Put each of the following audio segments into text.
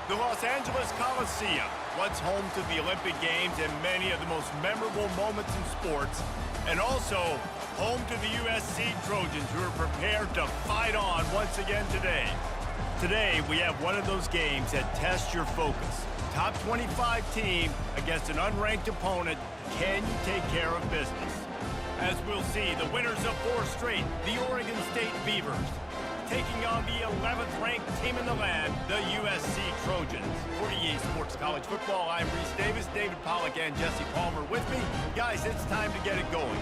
The Los Angeles Coliseum, once home to the Olympic Games and many of the most memorable moments in sports, and also home to the USC Trojans, who are prepared to fight on once again today. Today, we have one of those games that tests your focus. Top 25 team against an unranked opponent. Can you take care of business? As we'll see, the winners of 4 straight, the Oregon State Beavers, taking on the 11th ranked team in the land, the USC Trojans. For EA Sports College Football, I'm Reese Davis, David Pollack, and Jesse Palmer with me. Guys, it's time to get it going.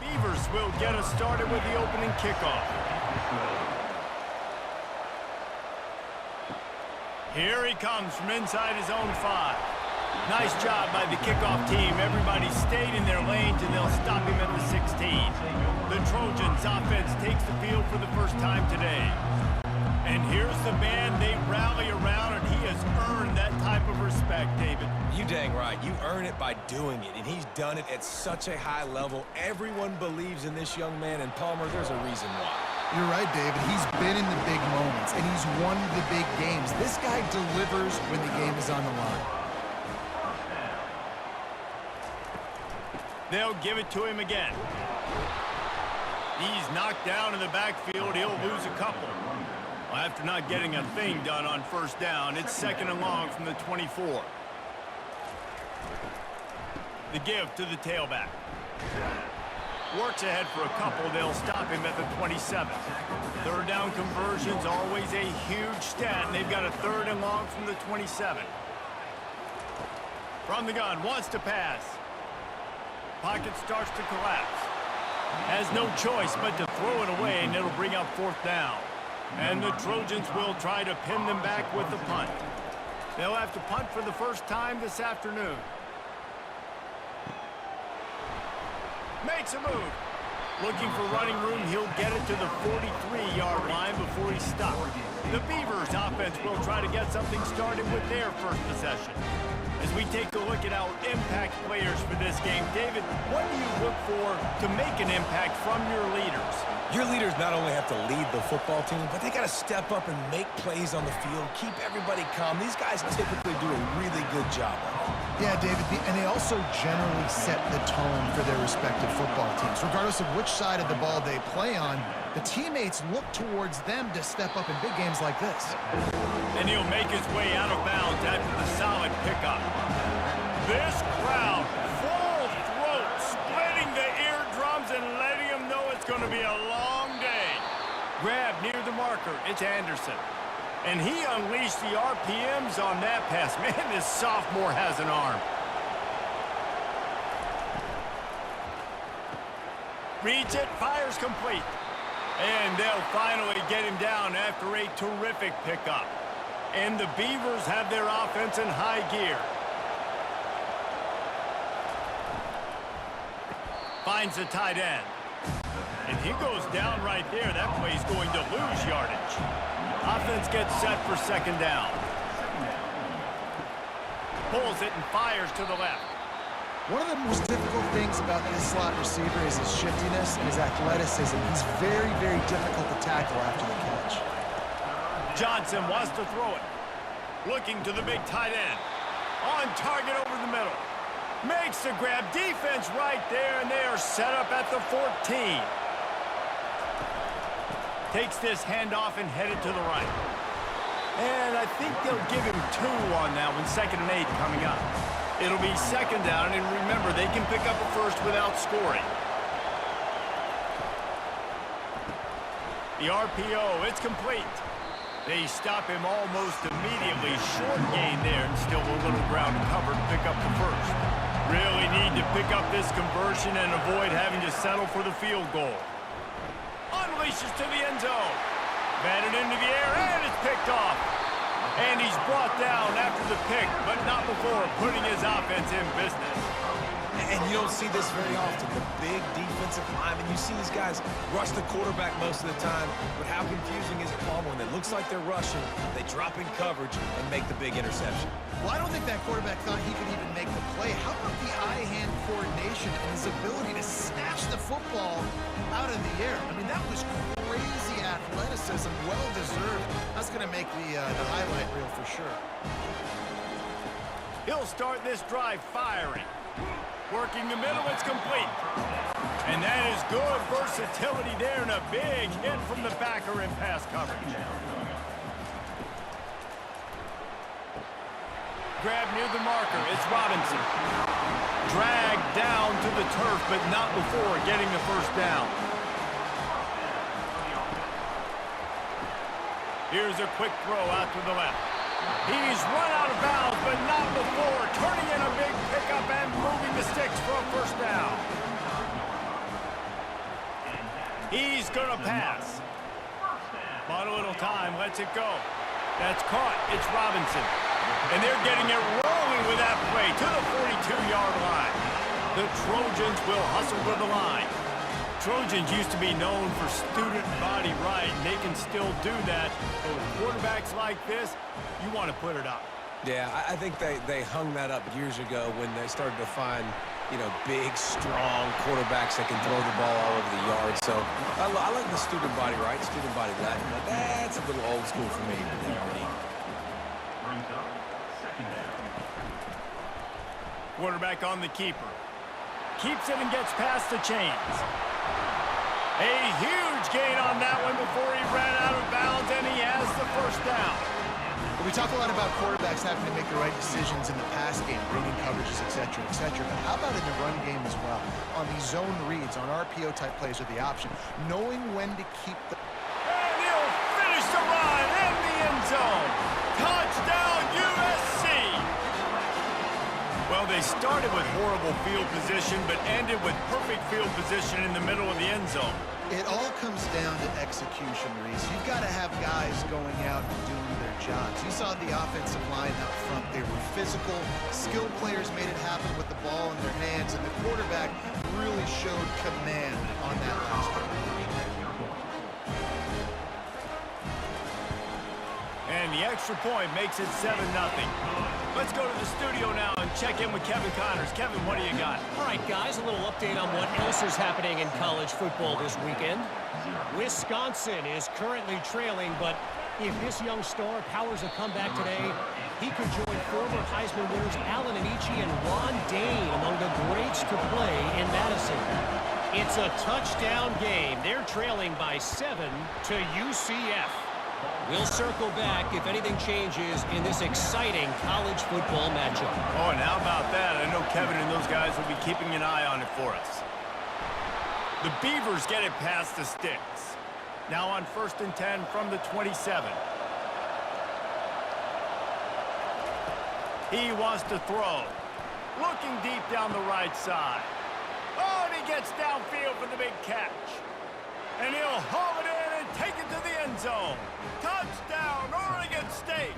Beavers will get us started with the opening kickoff. Here he comes from inside his own 5. Nice job by the kickoff team. Everybody stayed in their lanes, and they'll stop him at the 16. The Trojans offense takes the field for the first time today. And here's the man they rally around, and he has earned that type of respect, David. You dang right. You earn it by doing it, and he's done it at such a high level. Everyone believes in this young man, and Palmer, there's a reason why. You're right, David. He's been in the big moments, and he's won the big games. This guy delivers when the game is on the line. They'll give it to him again. He's knocked down in the backfield. He'll lose a couple. Well, after not getting a thing done on first down, it's 2nd and long from the 24. The give to the tailback. Works ahead for a couple. They'll stop him at the 27. 3rd down conversion's always a huge stat, and they've got a 3rd and long from the 27. From the gun, wants to pass. Pocket starts to collapse. Has no choice but to throw it away, and it'll bring up 4th down. And the Trojans will try to pin them back with the punt. They'll have to punt for the first time this afternoon. Makes a move. Looking for running room, he'll get it to the 43-yard line before he's stopped. The Beavers offense will try to get something started with their first possession. As we take a look at our impact players for this game, David, what do you look for to make an impact from your leaders? Your leaders not only have to lead the football team, but they got to step up and make plays on the field, keep everybody calm. These guys typically do a really good job of it. Yeah, David, and they also generally set the tone for their respective football teams. Regardless of which side of the ball they play on, the teammates look towards them to step up in big games like this. And he'll make his way out of bounds after the solid pickup. This crowd, full throat, splitting the eardrums and letting them know it's going to be a long day. Grab near the marker, it's Anderson. And he unleashed the RPMs on that pass. Man, this sophomore has an arm. Reads it, fires complete. And they'll finally get him down after a terrific pickup. And the Beavers have their offense in high gear. Finds the tight end. And he goes down right there. That play's going to lose yardage. Offense gets set for 2nd down. Pulls it and fires to the left. One of the most difficult things about this slot receiver is his shiftiness and his athleticism. He's very, very difficult to tackle after the catch. Johnson wants to throw it. Looking to the big tight end. On target over the middle. Makes the grab. Defense right there, and they are set up at the 14. Takes this handoff and headed to the right. And I think they'll give him 2 on that one. 2nd and 8 coming up. It'll be 2nd down, and remember, they can pick up a first without scoring. The RPO, it's complete. They stop him almost immediately. Short gain there, and still a little ground covered to pick up the first. Really need to pick up this conversion and avoid having to settle for the field goal. Unleashes to the end zone. Batted into the air, and it's picked off. And he's brought down after the pick, but not before putting his offense in business. And you don't see this very often. The big defensive linemen, you see these guys rush the quarterback most of the time, but how confusing is it, Paul, when it looks like they're rushing, they drop in coverage and make the big interception? Well, I don't think that quarterback thought he could even make the play. How about the eye-hand coordination and his ability to snatch the football out of the air? I mean, that was crazy athleticism, well-deserved. That's going to make the highlight reel for sure. He'll start this drive firing. Working the middle, it's complete. And that is good versatility there and a big hit from the backer in pass coverage. Grab near the marker, it's Robinson. Dragged down to the turf, but not before getting the first down. Here's a quick throw out to the left. He's run out of bounds, but not before turning in a big pickup and moving the sticks for a first down. He's going to pass. Bought a little time, lets it go. That's caught. It's Robinson. And they're getting it rolling with that play to the 42-yard line. The Trojans will hustle to the line. Trojans used to be known for student body right, and they can still do that. But with quarterbacks like this, you want to put it up. Yeah, I think they hung that up years ago when they started to find, big, strong quarterbacks that can throw the ball all over the yard. So I like the student body right, student body left, but that's a little old school for me. Quarterback on the keeper. Keeps it and gets past the chains. A huge gain on that one before he ran out of bounds, and he has the first down. Well, we talk a lot about quarterbacks having to make the right decisions in the pass game, reading coverages, et cetera, but how about in the run game as well? On these zone reads, on RPO-type plays with the option, knowing when to keep the... And he'll finish the run in the end zone. Touchdown, USC! Well, they started with horrible field position, but ended with perfect field position in the middle of the end zone. It all comes down to execution, Reese. You've got to have guys going out and doing their jobs. You saw the offensive line out front. They were physical. Skilled players made it happen with the ball in their hands, and the quarterback really showed command on that last play. And the extra point makes it 7-0. Let's go to the studio now and check in with Kevin Connors. Kevin, what do you got? All right, guys, a little update on what else is happening in college football this weekend. Wisconsin is currently trailing, but if this young star powers a comeback today, he could join former Heisman winners Allen Anici and Ron Dane among the greats to play in Madison. It's a touchdown game. They're trailing by 7 to UCF. We'll circle back if anything changes in this exciting college football matchup. Oh, and how about that? I know Kevin and those guys will be keeping an eye on it for us. The Beavers get it past the sticks. Now on 1st and 10 from the 27. He wants to throw. Looking deep down the right side. Oh, and he gets downfield for the big catch. And he'll haul it in and take it to the end zone. Touchdown, Oregon State.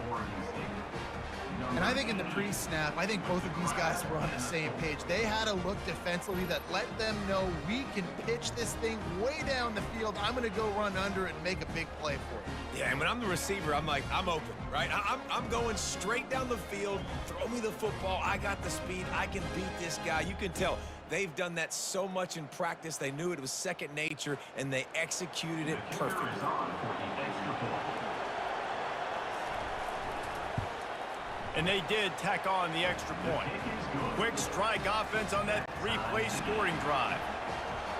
And I think in the pre-snap, I think both of these guys were on the same page. They had a look defensively that let them know we can pitch this thing way down the field. I'm going to go run under it and make a big play for it. Yeah, and when I'm the receiver, I'm like, I'm open, right? I'm going straight down the field. Throw me the football. I got the speed. I can beat this guy. You can tell they've done that so much in practice. They knew it was second nature, and they executed it perfectly. And they did tack on the extra point. Quick strike offense on that 3-play scoring drive.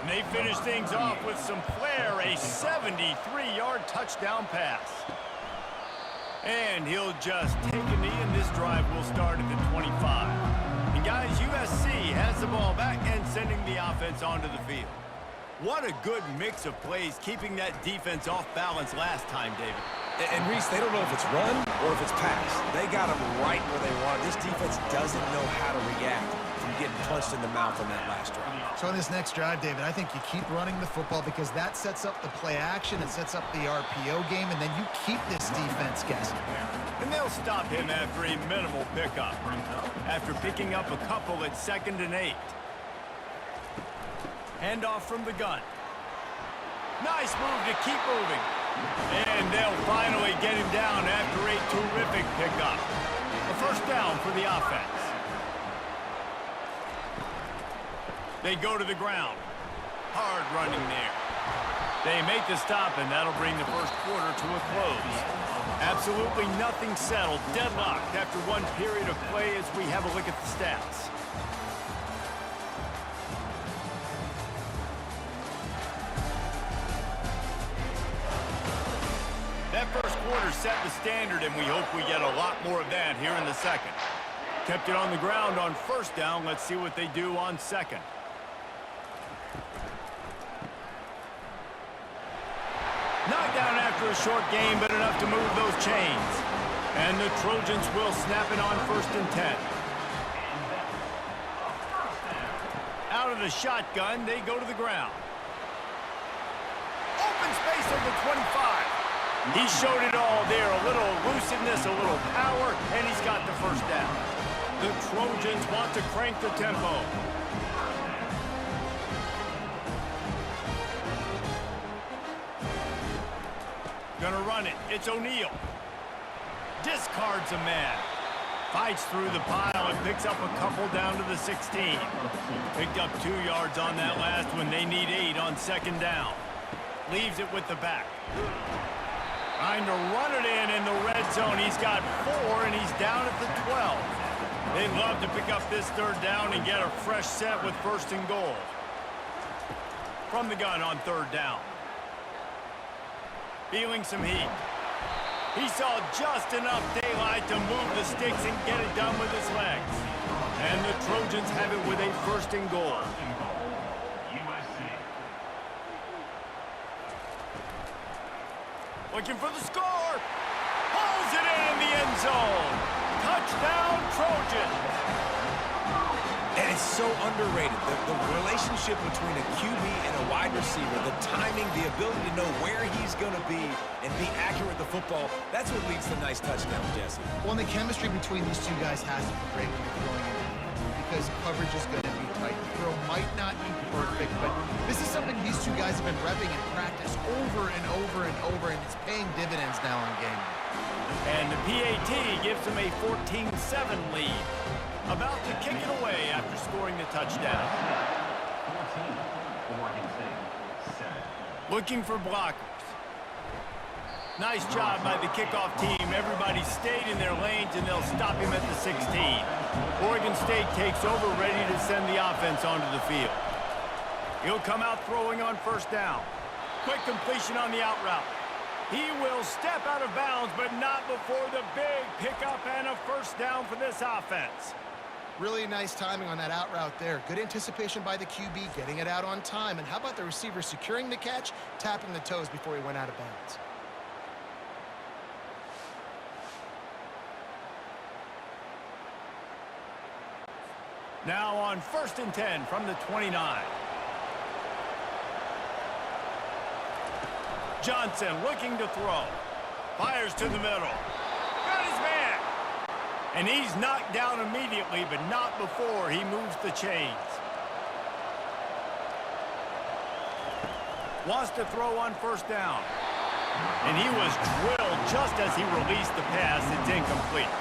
And they finish things off with some flair, a 73-yard touchdown pass. And he'll just take a knee, and this drive will start at the 25. And guys, USC has the ball back and sending the offense onto the field. What a good mix of plays, keeping that defense off balance last time, David. And Reese, they don't know if it's run or if it's pass. They got them right where they want. This defense doesn't know how to react. from getting punched in the mouth on that last drive. So on this next drive, David, I think you keep running the football because that sets up the play action, it sets up the RPO game, and then you keep this defense guessing. And they'll stop him after a minimal pickup. After picking up a couple at 2nd and 8. Handoff from the gun. Nice move to keep moving. And they'll finally get him down after a terrific pickup. A first down for the offense. They go to the ground. Hard running there. They make the stop, and that'll bring the first quarter to a close. Absolutely nothing settled. Deadlocked after one period of play as we have a look at the stats. That first quarter set the standard, and we hope we get a lot more of that here in the second. Kept it on the ground on first down. Let's see what they do on second. Knocked down after a short game, but enough to move those chains. And the Trojans will snap it on 1st and 10. Out of the shotgun, they go to the ground. Open space at the 25. He showed it all there. A little elusiveness, a little power, and he's got the first down. The Trojans want to crank the tempo. Gonna run it. It's O'Neal. Discards a man. Fights through the pile and picks up a couple down to the 16. Picked up 2 yards on that last one. They need 8 on 2nd down. Leaves it with the back. Trying to run it in the red zone. He's got 4, and he's down at the 12. They'd love to pick up this 3rd down and get a fresh set with 1st and goal. From the gun on 3rd down. Feeling some heat. He saw just enough daylight to move the sticks and get it done with his legs. And the Trojans have it with a 1st and goal. Looking for the score. Pulls it in the end zone. Touchdown, Trojans. And it's so underrated. The relationship between a QB and a wide receiver, the timing, the ability to know where he's going to be and be accurate with the football, that's what leads to nice touchdowns, Jesse. Well, and the chemistry between these two guys has to be great when you're throwing in the hands because coverage is going to be tight. The throw might not be perfect, but this is something these two guys have been repping in practice over and over and over, and it's paying dividends now on game day. And the PAT gives them a 14-7 lead. About to kick it away after scoring the touchdown. Looking for blockers. Nice job by the kickoff team. Everybody stayed in their lanes, and they'll stop him at the 16. Oregon State takes over, ready to send the offense onto the field. He'll come out throwing on 1st down. Quick completion on the out route. He will step out of bounds, but not before the big pickup and a 1st down for this offense. Really nice timing on that out route there. Good anticipation by the QB, getting it out on time. And how about the receiver securing the catch, tapping the toes before he went out of bounds? Now on 1st and 10 from the 29. Johnson looking to throw. Fires to the middle. Got his man. And he's knocked down immediately, but not before he moves the chains. Wants to throw on 1st down. And he was drilled just as he released the pass. It's incomplete.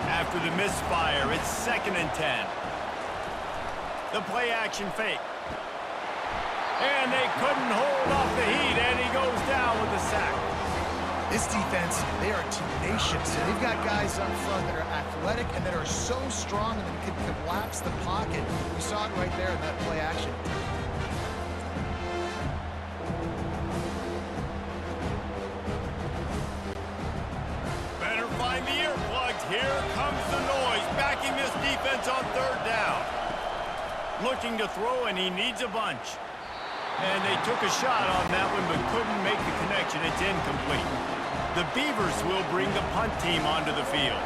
After the misfire, it's 2nd and 10. The play action fake. And they couldn't hold off the heat, and he goes down with a sack. This defense, they are tenacious. They've got guys up front that are athletic and that are so strong and that can collapse the pocket. We saw it right there in that play action. Better find the earplugs. Here comes the noise, backing this defense on 3rd down. Looking to throw, and he needs a bunch. And they took a shot on that one, but couldn't make the connection. It's incomplete. The Beavers will bring the punt team onto the field.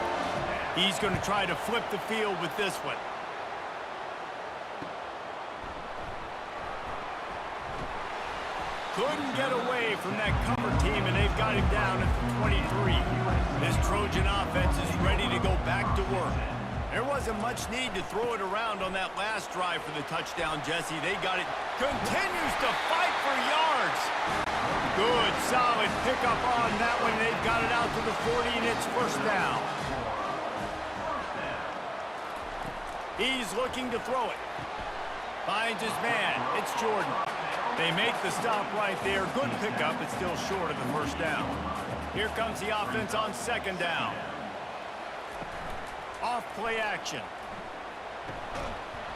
He's going to try to flip the field with this one. couldn't get away from that cover team, and they've got him down at the 23. This Trojan offense is ready to go back to work. There wasn't much need to throw it around on that last drive for the touchdown, Jesse. They got it. Continues to fight for yards. Good, solid pickup on that one. They've got it out to the 40, and it's first down. He's looking to throw it. Finds his man. It's Jordan. They make the stop right there. Good pickup, but still short of the first down. Here comes the offense on second down. Off play action.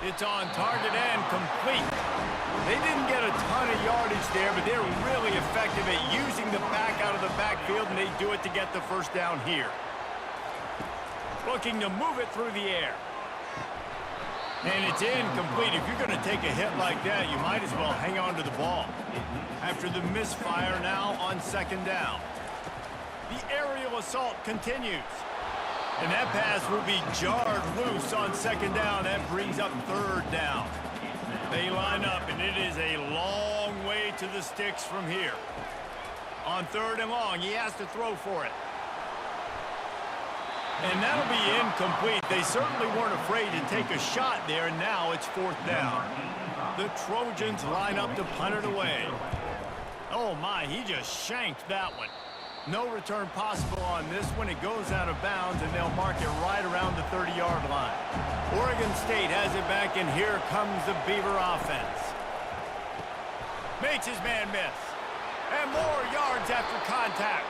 It's on target and complete. They didn't get a ton of yardage there, but they're really effective at using the back out of the backfield, and they do it to get the first down here. Looking to move it through the air. And it's incomplete. If you're going to take a hit like that, you might as well hang on to the ball. After the misfire, now on second down. The aerial assault continues. And that pass will be jarred loose on second down. That brings up third down. They line up, and it is a long way to the sticks from here. On third and long, he has to throw for it. And that'll be incomplete. They certainly weren't afraid to take a shot there, and now it's fourth down. The Trojans line up to punt it away. Oh, my, he just shanked that one. No return possible on this one. It goes out of bounds, and they'll mark it right around the 30-yard line. Oregon State has it back, and here comes the Beaver offense. Makes his man miss. And more yards after contact.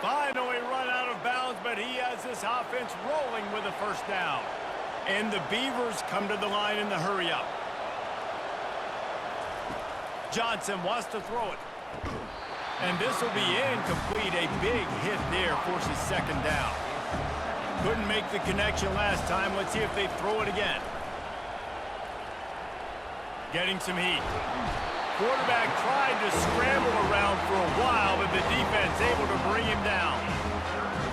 Finally run out of bounds, but he has this offense rolling with a first down. And the Beavers come to the line in the hurry-up. Johnson wants to throw it. And this will be incomplete. A big hit there forces second down. Couldn't make the connection last time. Let's see if they throw it again. Getting some heat. Quarterback tried to scramble around for a while, but the defense able to bring him down.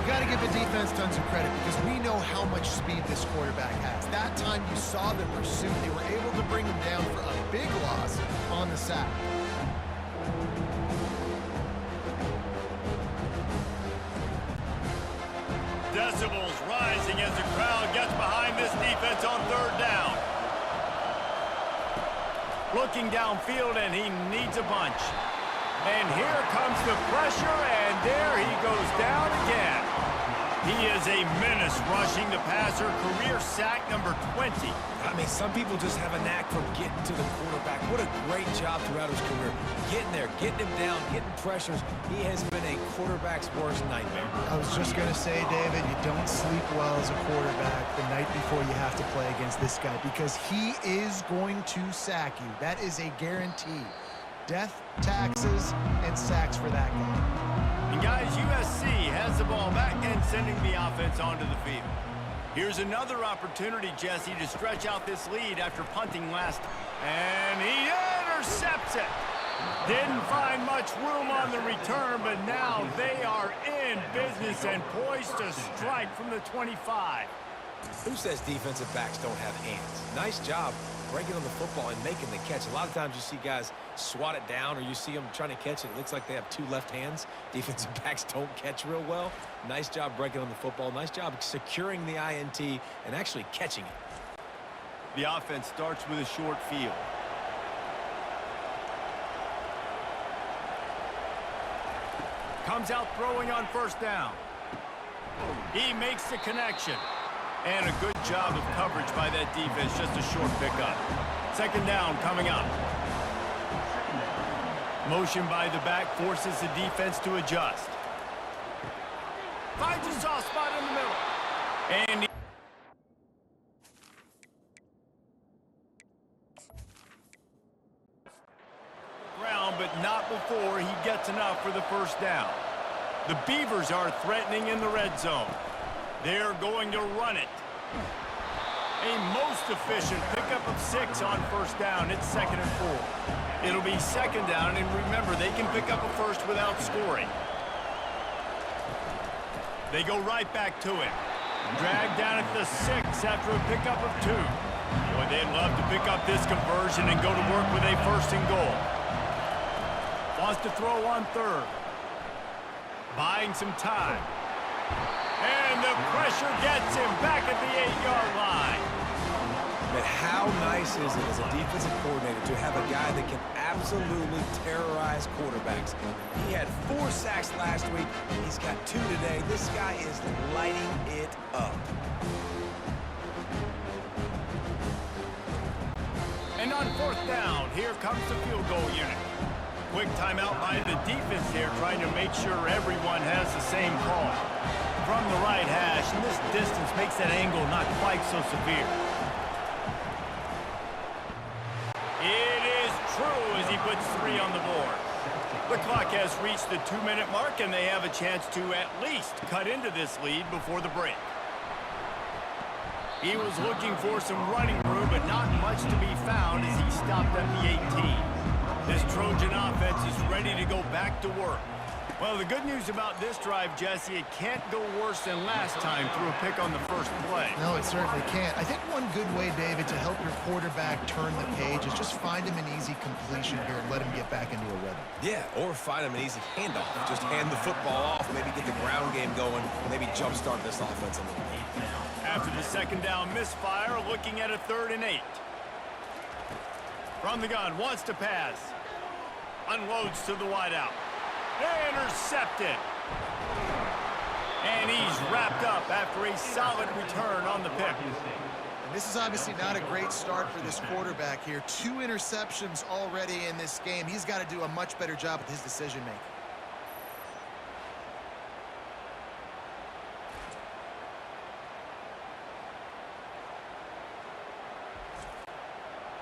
You got to give the defense tons of credit because we know how much speed this quarterback has. That time you saw the pursuit. They were able to bring him down for a big loss on the sack. Decibels rising as the crowd gets behind this defense on third down. Looking downfield, and he needs a bunch. And here comes the pressure, and there he goes down again. He is a menace rushing the passer. Career sack number 20. I mean, some people just have a knack for getting to the quarterback. What a great job throughout his career. Getting there, getting him down, getting pressures. He has been a quarterback's worst nightmare. I was just going to say, David, you don't sleep well as a quarterback the night before you have to play against this guy because he is going to sack you. That is a guarantee. Death, taxes, and sacks for that guy. And guys, USC has the ball back and sending the offense onto the field. Here's another opportunity, Jesse, to stretch out this lead after punting last time. And he intercepts it. Didn't find much room on the return, but now they are in business and poised to strike from the 25. Who says defensive backs don't have hands? Nice job breaking on the football and making the catch. A lot of times you see guys swat it down or you see them trying to catch it. It looks like they have two left hands. Defensive backs don't catch real well. Nice job breaking on the football. Nice job securing the INT and actually catching it. The offense starts with a short field. Comes out throwing on first down. He makes the connection. And a good job of coverage by that defense. Just a short pickup. Second down coming up. Motion by the back forces the defense to adjust. Finds a soft spot in the middle. And ground, but not before he gets enough for the first down. The Beavers are threatening in the red zone. They're going to run it. A most efficient pickup of 6 on first down. It's 2nd and 4. It'll be second down, and remember, they can pick up a first without scoring. They go right back to it. Dragged down at the 6 after a pickup of 2. Boy, they'd love to pick up this conversion and go to work with a 1st and goal. Wants to throw on third. Buying some time. And the pressure gets him back at the 8-yard line. But how nice is it as a defensive coordinator to have a guy that can absolutely terrorize quarterbacks? He had 4 sacks last week. He's got 2 today. This guy is lighting it up. And on 4th down, here comes the field goal unit. Quick timeout by the defense here, trying to make sure everyone has the same call. From the right hash, and this distance makes that angle not quite so severe. It is true as he puts 3 on the board. The clock has reached the 2-minute mark, and they have a chance to at least cut into this lead before the break. He was looking for some running room, but not much to be found as he stopped at the 18. This Trojan offense is ready to go back to work. Well, the good news about this drive, Jesse, it can't go worse than last time through a pick on the first play. No, it certainly can't. I think one good way, David, to help your quarterback turn the page is just find him an easy completion here and let him get back into a rhythm. Yeah, or find him an easy handoff. Just hand the football off, maybe get the ground game going, maybe jumpstart this offense a little bit. After the 2nd down misfire, looking at a 3rd and 8. From the gun, wants to pass. Unloads to the wideout. Intercepted. And he's wrapped up after a solid return on the pick. And this is obviously not a great start for this quarterback here. 2 interceptions already in this game. He's got to do a much better job with his decision-making.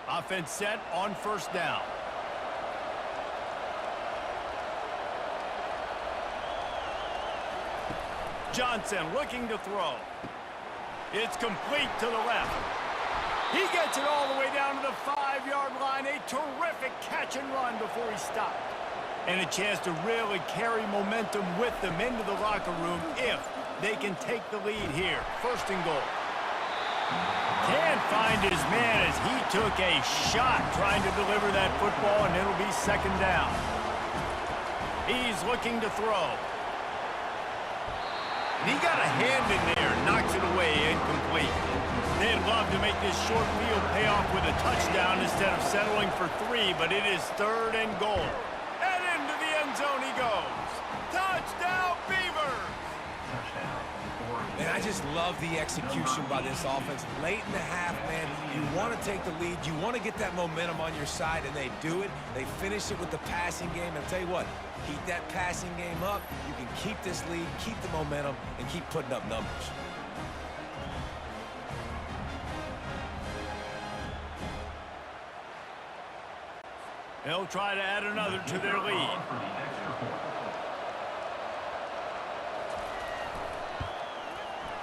Offense set on 1st down. Johnson looking to throw. It's complete to the left. He gets it all the way down to the 5-yard line. A terrific catch and run before he stopped. And a chance to really carry momentum with them into the locker room if they can take the lead here. 1st and goal. Can't find his man as he took a shot trying to deliver that football, and it'll be 2nd down. He's looking to throw. And he got a hand in there, knocks it away, incomplete. They'd love to make this short field pay off with a touchdown instead of settling for 3, but it is 3rd and goal. And into the end zone he goes. Touchdown, Beavers! And I just love the execution by this offense. Late in the half, man, you want to take the lead. You want to get that momentum on your side, and they do it. They finish it with the passing game. And I'll tell you what, keep that passing game up. You can keep this lead, keep the momentum, and keep putting up numbers. They'll try to add another to their lead.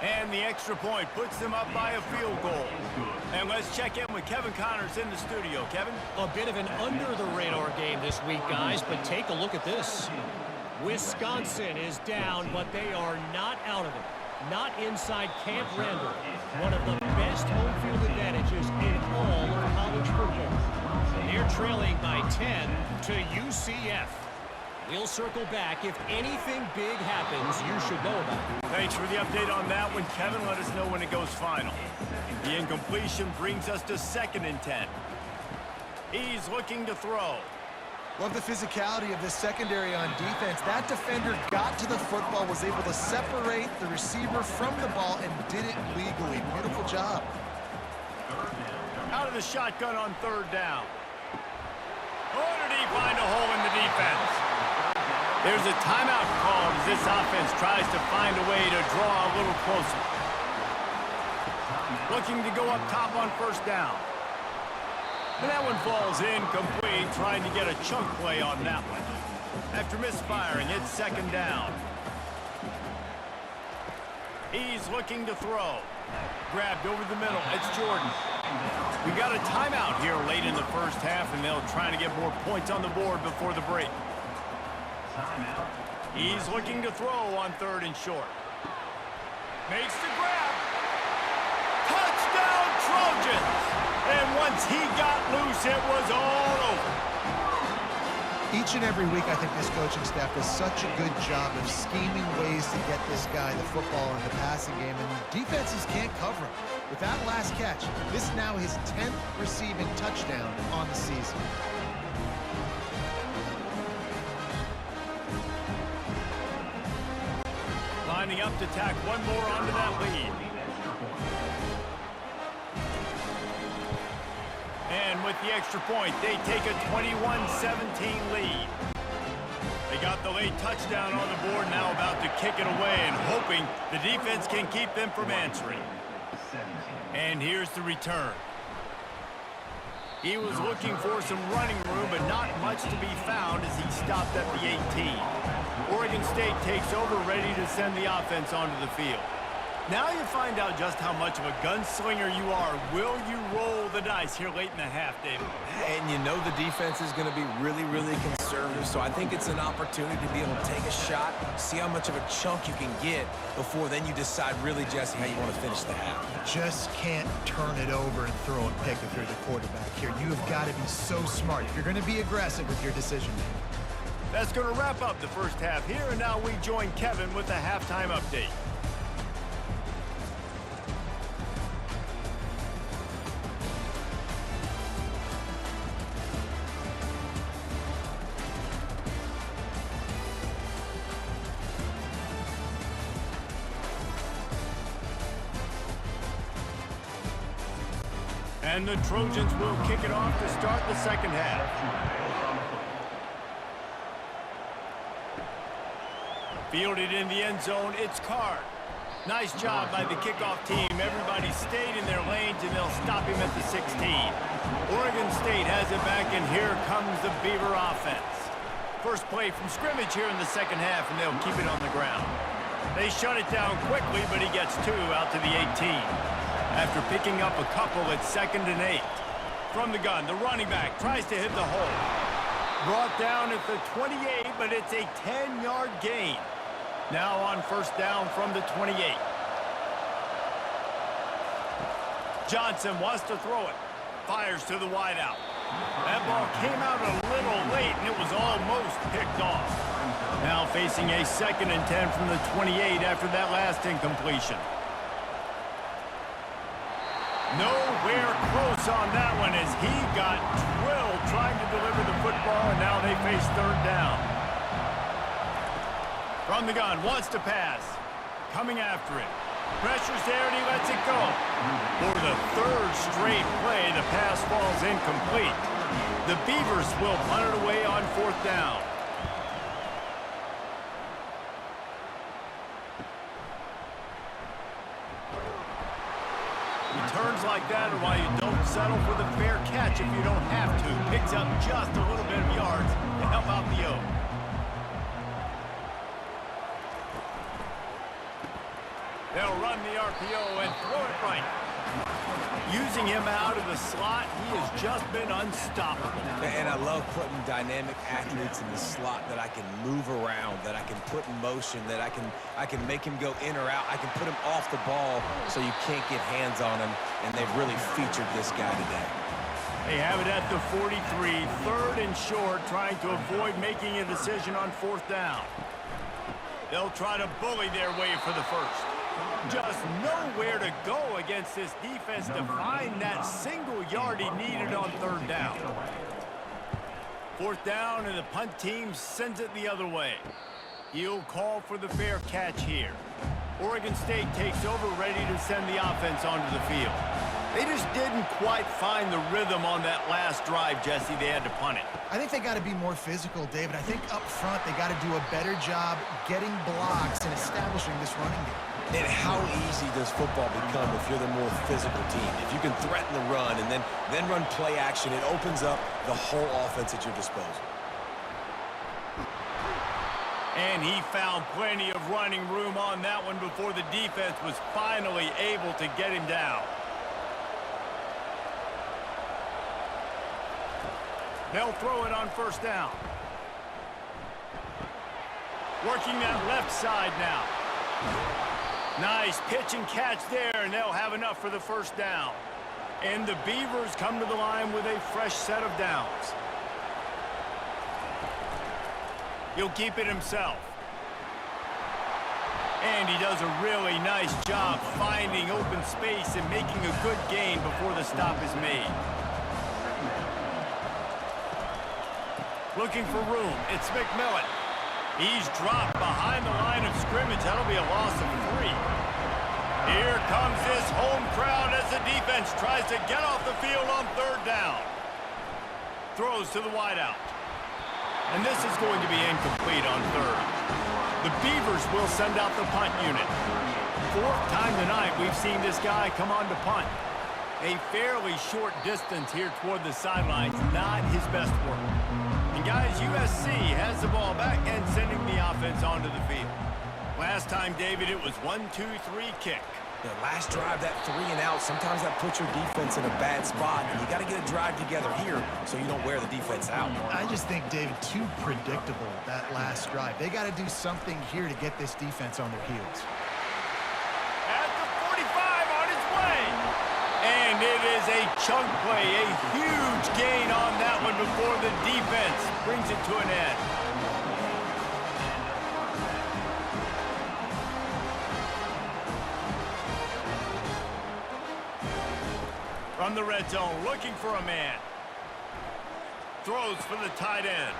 And the extra point puts them up by a field goal. And let's check in with Kevin Connors in the studio. Kevin? A bit of an under-the-radar game this week, guys, but take a look at this. Wisconsin is down, but they are not out of it. Not inside Camp Randall, one of the best home field advantages in all of college football. They're trailing by 10 to UCF. We'll circle back. If anything big happens, you should know about it. Thanks for the update on that one, Kevin. Let us know when it goes final. The incompletion brings us to 2nd and 10. He's looking to throw. Love the physicality of this secondary on defense. That defender got to the football, was able to separate the receiver from the ball, and did it legally. Beautiful job. Out of the shotgun on 3rd down. Oh, did he find a hole in the defense? There's a timeout called as this offense tries to find a way to draw a little closer. Looking to go up top on 1st down. And that one falls incomplete, trying to get a chunk play on that one. After misfiring, it's 2nd down. He's looking to throw. Grabbed over the middle. It's Jordan. We got a timeout here late in the 1st half, and they'll try to get more points on the board before the break. He's looking to throw on 3rd and short. Makes the grab. Touchdown, Trojans! And once he got loose, it was all over. Each and every week, I think this coaching staff does such a good job of scheming ways to get this guy the football in the passing game, and defenses can't cover him. With that last catch, this is now his 10th receiving touchdown on the season. Lining up to tack one more onto that lead. And with the extra point, they take a 21-17 lead. They got the late touchdown on the board, now about to kick it away and hoping the defense can keep them from answering. And here's the return. He was looking for some running room, but not much to be found as he stopped at the 18. Oregon State takes over, ready to send the offense onto the field. Now you find out just how much of a gunslinger you are. Will you roll the dice here late in the half, David? And you know the defense is going to be really, really conservative, so I think it's an opportunity to be able to take a shot, see how much of a chunk you can get before then you decide really, Jesse, how you want to finish the half. Just can't turn it over and throw a pick if you're the quarterback here. You have got to be so smart if you're going to be aggressive with your decision making. That's going to wrap up the first half here, and now we join Kevin with the halftime update. And the Trojans will kick it off to start the second half. Fielded in the end zone, it's Card. Nice job by the kickoff team. Everybody stayed in their lanes, and they'll stop him at the 16. Oregon State has it back, and here comes the Beaver offense. First play from scrimmage here in the second half, and they'll keep it on the ground. They shut it down quickly, but he gets two out to the 18. After picking up a couple, it's 2nd and 8. From the gun, the running back tries to hit the hole. Brought down at the 28, but it's a 10-yard gain. Now on first down from the 28. Johnson wants to throw it. Fires to the wideout. That ball came out a little late, and it was almost picked off. Now facing a 2nd and 10 from the 28 after that last incompletion. Nowhere close on that one as he got drilled trying to deliver the football, and now they face third down. From the gun, wants to pass. Coming after it. Pressure's there, and he lets it go. For the third straight play, the pass falls incomplete. The Beavers will punt it away on fourth down. Returns like that are why you don't settle for the fair catch if you don't have to. Picks up just a little bit of yards to help out the O. They'll run the RPO and throw it right. Using him out of the slot, he has just been unstoppable. And I love putting dynamic athletes in the slot that I can move around, that I can put in motion, that I can make him go in or out. I can put him off the ball so you can't get hands on him, and they've really featured this guy today. They have it at the 43, 3rd and short, trying to avoid making a decision on fourth down. They'll try to bully their way for the first. Just nowhere to go against this defense to find that single yard he needed on third down. Fourth down, and the punt team sends it the other way. He'll call for the fair catch here. Oregon State takes over, ready to send the offense onto the field. They just didn't quite find the rhythm on that last drive, Jesse. They had to punt it. I think they got to be more physical, David. I think up front they got to do a better job getting blocks and establishing this running game. And how easy does football become if you're the more physical team? If you can threaten the run and then run play action, it opens up the whole offense at your disposal. And he found plenty of running room on that one before the defense was finally able to get him down. They'll throw it on first down. Working that left side now. Nice pitch and catch there, and they'll have enough for the first down. And the Beavers come to the line with a fresh set of downs. He'll keep it himself. And he does a really nice job finding open space and making a good gain before the stop is made. Looking for room. It's McMillan. He's dropped behind the line of scrimmage. That'll be a loss of 3. Here comes this home crowd as the defense tries to get off the field on 3rd down. Throws to the wideout. And this is going to be incomplete on 3rd. The Beavers will send out the punt unit. 4th time tonight we've seen this guy come on to punt. A fairly short distance here toward the sidelines, not his best work. And guys, USC has the ball back and sending the offense onto the field. Last time, David, it was 1-2-3 kick. The last drive, that 3 and out, sometimes that puts your defense in a bad spot, and you got to get a drive together here so you don't wear the defense out. I just think, David, too predictable, that last drive. They got to do something here to get this defense on their heels. At the 45 on its way. And it is a chunk play, a huge gain on that one before the defense brings it to an end. From the red zone, looking for a man. Throws for the tight end.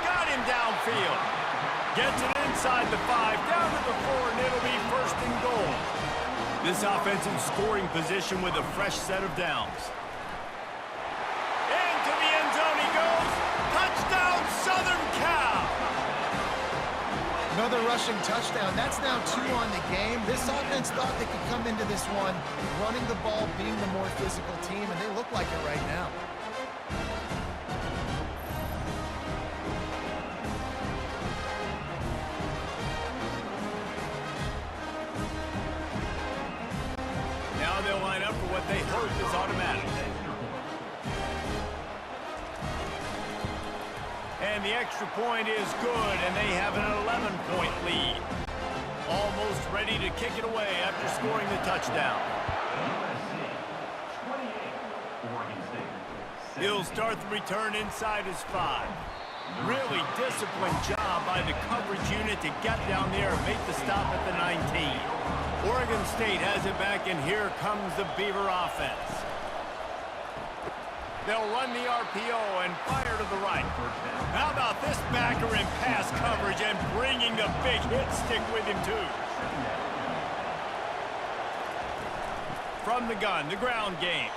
Got him downfield. Gets it inside the 5, down to the 4, and it'll be 1st and goal. This offensive scoring position with a fresh set of downs. Into the end zone he goes. Touchdown, Southern Cal. Another rushing touchdown. That's now 2 on the game. This offense thought they could come into this one running the ball, being the more physical team, and they look like it right now. Now they'll line up for what they hope is automatic. And the extra point is good, and they have an 11-point lead. Almost ready to kick it away after scoring the touchdown. He'll start the return inside his 5. Really disciplined job by the coverage unit to get down there and make the stop at the 19. Oregon State has it back, and here comes the Beaver offense. They'll run the RPO and fire to the right. How about this backer in pass coverage and bringing the big hit stick with him, too. From the gun, the ground game.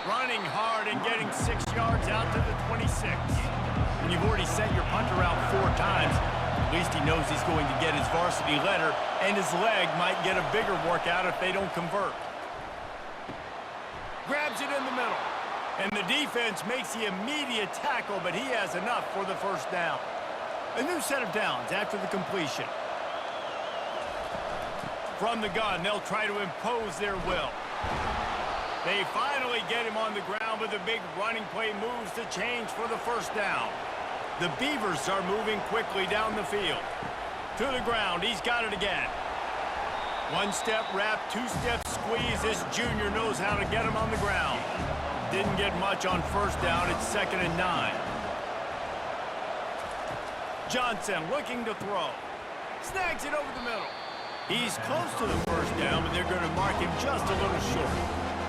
Running hard and getting 6 yards out to the 26. And you've already sent your punter out 4 times. At least he knows he's going to get his varsity letter, and his leg might get a bigger workout if they don't convert. Grabs it in the middle. And the defense makes the immediate tackle, but he has enough for the 1st down. A new set of downs after the completion. From the gun, they'll try to impose their will. They finally get him on the ground, but the big running play moves the change for the 1st down. The Beavers are moving quickly down the field. To the ground, he's got it again. 1-step wrap, 2-step squeeze. This junior knows how to get him on the ground. Didn't get much on 1st down. It's 2nd and 9. Johnson looking to throw. Snags it over the middle. He's close to the 1st down, but they're going to mark him just a little short.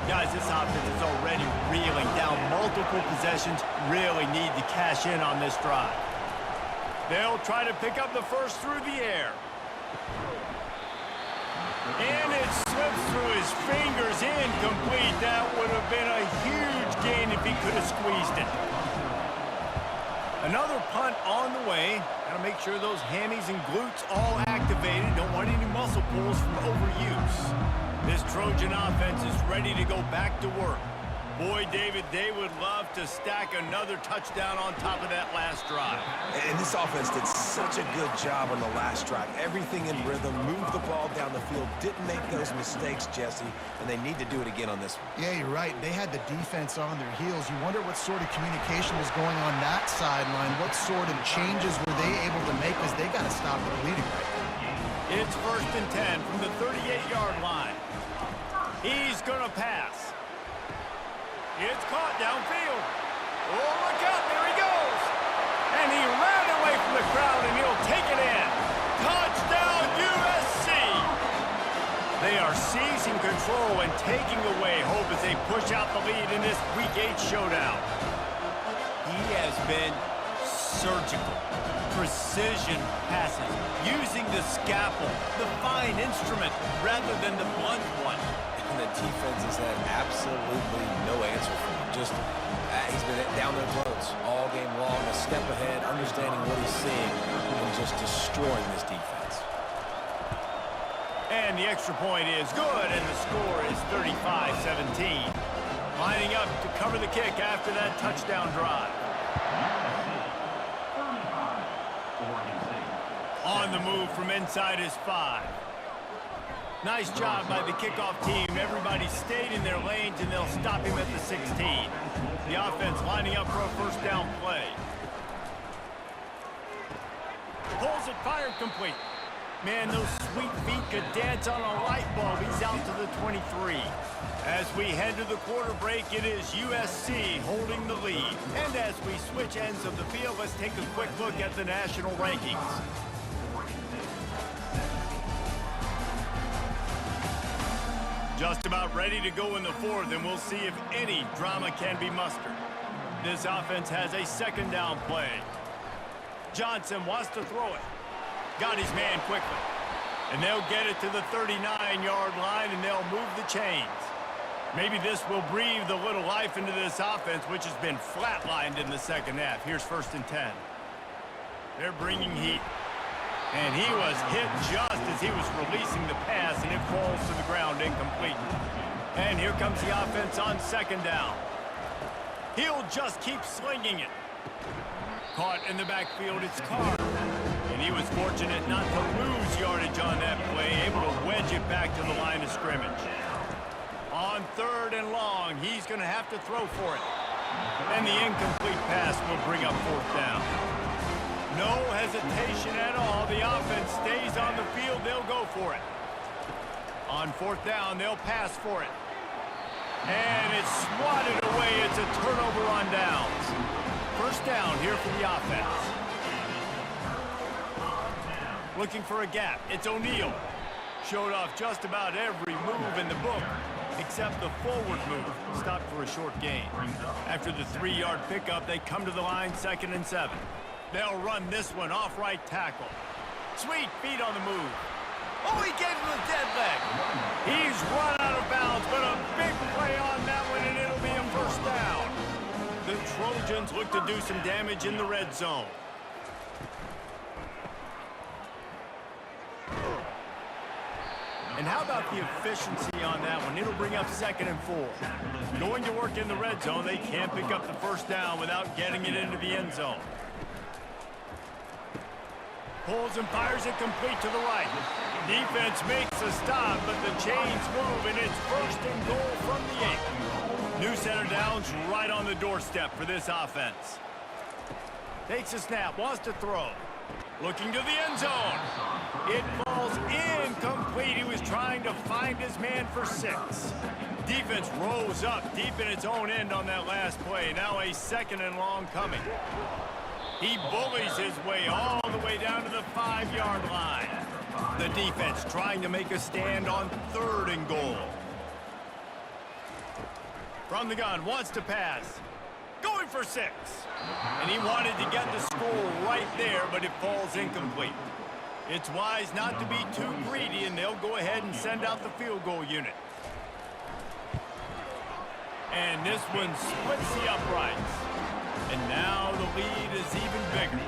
Guys, this offense is already reeling down multiple possessions. Really need to cash in on this drive. They'll try to pick up the 1st through the air. And it slips through his fingers, incomplete. That would have been a huge gain if he could have squeezed it. Another punt on the way. Got to make sure those hammies and glutes all activated. Don't want any muscle pulls from overuse. This Trojan offense is ready to go back to work. Boy, David, they would love to stack another touchdown on top of that last drive. And this offense did such a good job on the last drive. Everything in rhythm, moved the ball down the field, didn't make those mistakes, Jesse, and they need to do it again on this one. Yeah, you're right. They had the defense on their heels. You wonder what sort of communication was going on that sideline. What sort of changes were they able to make, because they got to stop the bleeding right now. It's 1st and 10 from the 38-yard line. He's going to pass. It's caught downfield. Oh, look out. There he goes. And he ran taking away hope as they push out the lead in this Week 8 showdown. He has been surgical. Precision passes, using the scalpel, the fine instrument, rather than the blunt one. And the defense has had absolutely no answer for him. Just, he's been down their throats all game long, a step ahead, understanding what he's seeing, and just destroying this defense. And the extra point is good, and the score is 35-17. Lining up to cover the kick after that touchdown drive. On the move from inside his 5. Nice job by the kickoff team. Everybody stayed in their lanes, and they'll stop him at the 16. The offense lining up for a first down play. Pulls it, fired, complete. Man, those sweet feet could dance on a light bulb. He's out to the 23. As we head to the quarter break, it is USC holding the lead. And as we switch ends of the field, let's take a quick look at the national rankings. Just about ready to go in the fourth, and we'll see if any drama can be mustered. This offense has a second down play. Johnson wants to throw it. Got his man quickly. And they'll get it to the 39-yard line, and they'll move the chains. Maybe this will breathe a little life into this offense, which has been flatlined in the second half. Here's 1st and 10. They're bringing heat. And he was hit just as he was releasing the pass, and it falls to the ground incomplete. And here comes the offense on 2nd down. He'll just keep slinging it. Caught in the backfield, it's Carr. And he was fortunate not to lose yardage on that play, able to wedge it back to the line of scrimmage. On 3rd and long, he's going to have to throw for it. And the incomplete pass will bring up 4th down. No hesitation at all. The offense stays on the field. They'll go for it. On 4th down, they'll pass for it. And it's swatted away. It's a turnover on downs. 1st down here for the offense. Looking for a gap. It's O'Neal. Showed off just about every move in the book, except the forward move. Stopped for a short gain. After the 3-yard pickup, they come to the line, 2nd and 7. They'll run this one off right tackle. Sweet feet on the move. Oh, he gave him a dead leg. He's run out of bounds, but a big play on that one, and it'll be a 1st down. The Trojans look to do some damage in the red zone. And how about the efficiency on that one? It'll bring up 2nd and 4. Going to work in the red zone, they can't pick up the 1st down without getting it into the end zone. Pulls and fires it complete to the right. Defense makes a stop, but the chains move, and it's 1st and goal from the 8. New center downs right on the doorstep for this offense. Takes a snap, wants to throw. Looking to the end zone. It falls incomplete. He was trying to find his man for 6. Defense rose up deep in its own end on that last play. Now a 2nd and long coming. He bullies his way all the way down to the 5-yard line. The defense trying to make a stand on 3rd and goal. From the gun, wants to pass. Going for 6. And he wanted to get the score right there, but it falls incomplete. It's wise not to be too greedy, and they'll go ahead and send out the field goal unit. And this one splits the uprights. And now the lead is even bigger.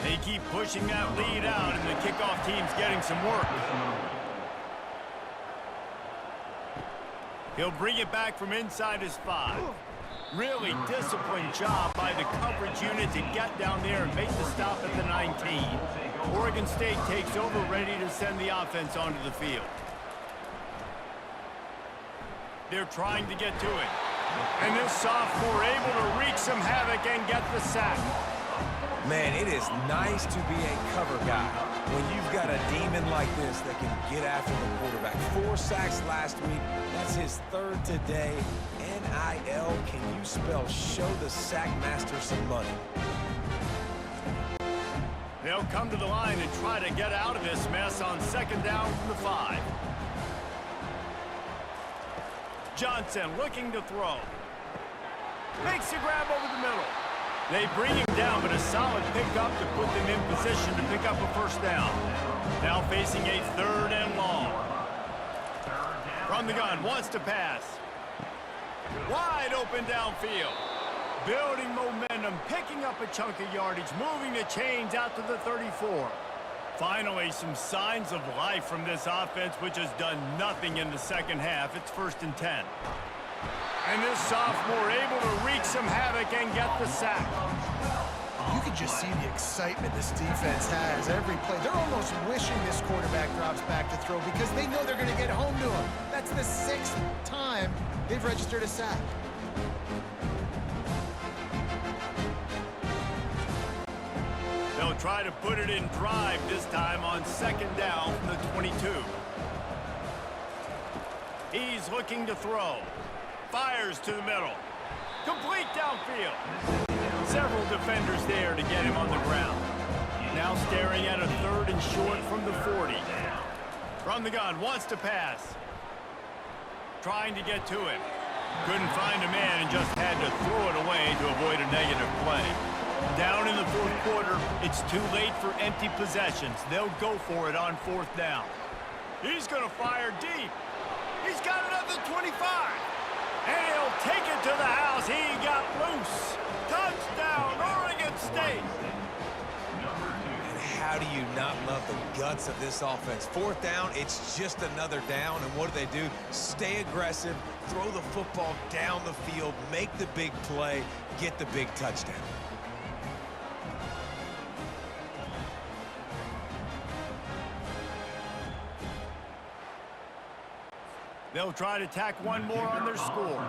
They keep pushing that lead out, and the kickoff team's getting some work. He'll bring it back from inside his 5. Really disciplined job by the coverage unit to get down there and make the stop at the 19. Oregon State takes over, ready to send the offense onto the field. They're trying to get to it. And this sophomore able to wreak some havoc and get the sack. Man, it is nice to be a cover guy. When you've got a demon like this that can get after the quarterback. 4 sacks last week. That's his 3rd today. NIL, can you spell show the sack master some money? They'll come to the line and try to get out of this mess on 2nd down from the 5. Johnson looking to throw. Makes a grab over the middle. They bring him down, but a solid pickup to put them in position to pick up a 1st down. Now facing a 3rd and long. From the gun, wants to pass. Wide open downfield. Building momentum, picking up a chunk of yardage, moving the chains out to the 34. Finally, some signs of life from this offense, which has done nothing in the 2nd half. It's 1st and 10. And this sophomore able to wreak some havoc and get the sack. You can just see the excitement this defense has every play. They're almost wishing this quarterback drops back to throw because they know they're going to get home to him. That's the 6th time they've registered a sack. They'll try to put it in drive this time on 2nd down from the 22. He's looking to throw. Fires to the middle. Complete downfield. Several defenders there to get him on the ground. Now staring at a 3rd and short from the 40. From the gun, wants to pass. Trying to get to him. Couldn't find a man and just had to throw it away to avoid a negative play. Down in the 4th quarter, it's too late for empty possessions. They'll go for it on 4th down. He's going to fire deep. He's got another 25. And he'll take it to the house. He got loose. Touchdown, Oregon State. And how do you not love the guts of this offense? 4th down, it's just another down. And what do? Stay aggressive, throw the football down the field, make the big play, get the big touchdown. They'll try to tack one more on their score.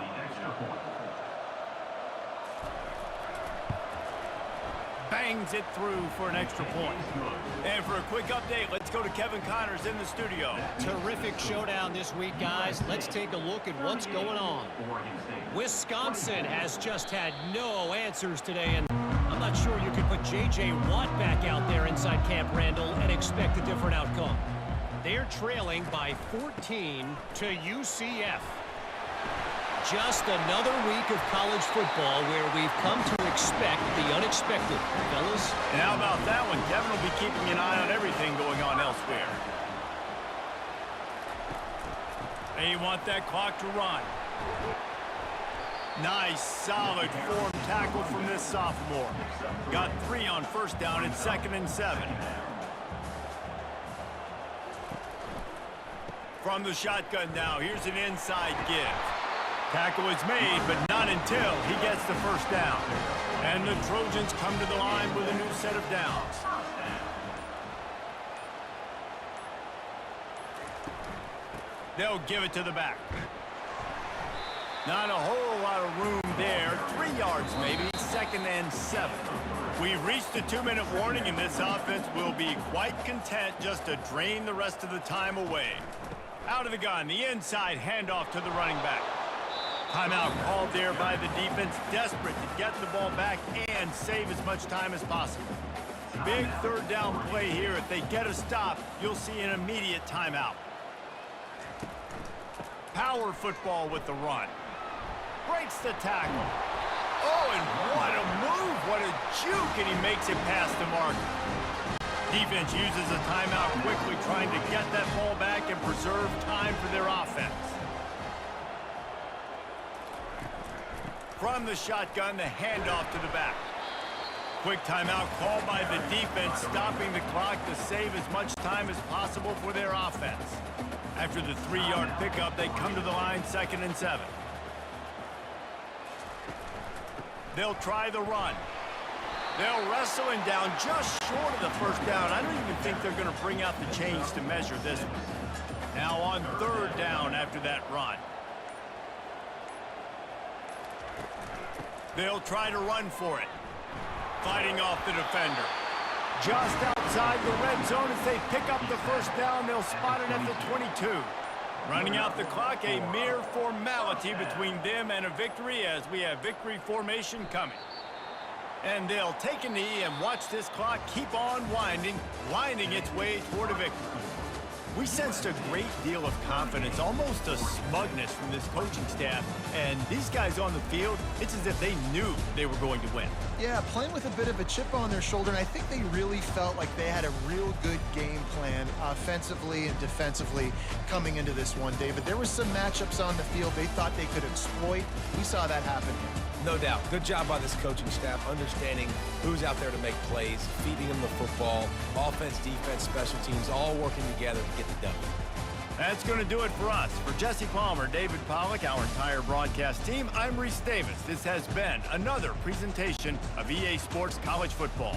Bangs it through for an extra point. And for a quick update, let's go to Kevin Connors in the studio. Terrific showdown this week, guys. Let's take a look at what's going on. Wisconsin has just had no answers today, and I'm not sure you could put J.J. Watt back out there inside Camp Randall and expect a different outcome. They're trailing by 14 to UCF. Just another week of college football where we've come to expect the unexpected, fellas. And how about that one? Kevin will be keeping an eye on everything going on elsewhere. They want that clock to run. Nice, solid form tackle from this sophomore. Got 3 on 1st down and 2nd and 7. From the shotgun now, here's an inside give. Tackle is made, but not until he gets the 1st down. And the Trojans come to the line with a new set of downs. They'll give it to the back. Not a whole lot of room there. 3 yards maybe, 2nd and 7. We've reached the 2-minute warning, and this offense will be quite content just to drain the rest of the time away. Out of the gun, the inside handoff to the running back. Timeout called there by the defense, desperate to get the ball back and save as much time as possible. Big 3rd down play here. If they get a stop, you'll see an immediate timeout. Power football with the run. Breaks the tackle. Oh, and what a move, what a juke, and he makes it past the marker. Defense uses a timeout quickly, trying to get that ball back and preserve time for their offense. From the shotgun, the handoff to the back. Quick timeout called by the defense, stopping the clock to save as much time as possible for their offense. After the 3-yard pickup, they come to the line 2nd and 7. They'll try the run. They'll wrestle him down just short of the 1st down. I don't even think they're going to bring out the chains to measure this one. Now on 3rd down after that run. They'll try to run for it. Fighting off the defender. Just outside the red zone as they pick up the first down. They'll spot it at the 22. Running out the clock, a mere formality between them and a victory as we have victory formation coming. And they'll take a knee and watch this clock keep on winding its way toward a victory. We sensed a great deal of confidence, almost a smugness from this coaching staff. And these guys on the field, it's as if they knew they were going to win. Yeah, playing with a bit of a chip on their shoulder, and I think they really felt like they had a real good game plan offensively and defensively coming into this one, David. There were some matchups on the field they thought they could exploit. We saw that happen here. No doubt. Good job by this coaching staff, understanding who's out there to make plays, feeding them the football, offense, defense, special teams, all working together to get the W. That's going to do it for us. For Jesse Palmer, David Pollack, our entire broadcast team, I'm Reese Davis. This has been another presentation of EA Sports College Football.